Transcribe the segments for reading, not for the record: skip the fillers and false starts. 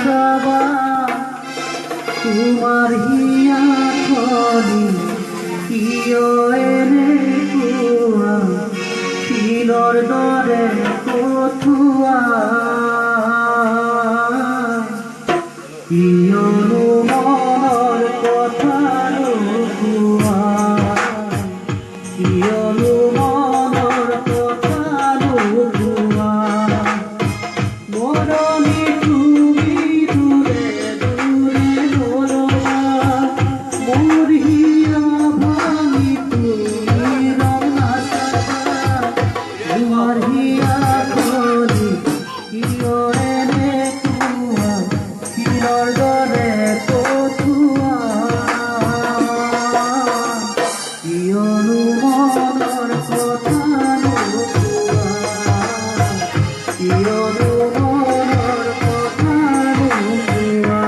চাবা তোমাৰ হিয়া খনি কিয় এনেকুৱা শিলৰ দৰে কঠুৱা কিয়নো মনৰ কথা নোকোৱা কিয়নো মনৰ কথা নোকোৱা মৰমী তুমি দূৰে দূৰে নৰবা মোৰ হিয়া ভাঙি তুমি ৰং নাচাবা তোমাৰ হিয়া খনি কিয় এনেকুৱা শিলৰ দৰে কঠুৱা কিয়নো মনৰ কথা নোকোৱা কিয়নো মনৰ কথা নোকোৱা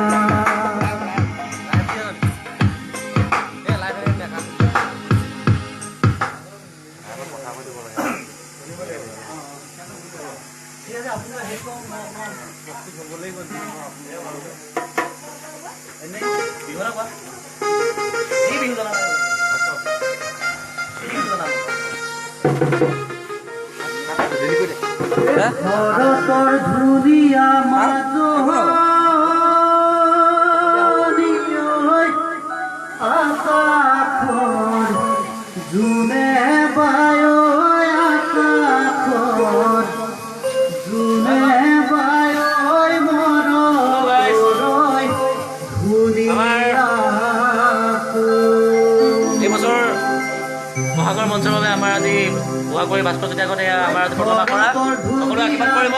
ভৰতৰ ধুনীয়া মাজনী আকাশৰ জোনে বায় আকাশৰ জোনে বায় মৰৈ ধুনীয়া এইবছৰ মহাসাগৰ মঞ্চৰ বাবে আমাৰ আজি মহাগৰী ভাস্কৰ্য আগতে আমাৰ আজি ঘটনা কৰা সকলোৱে আশীৰ্বাদ কৰিব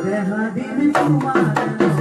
Deha din tumhara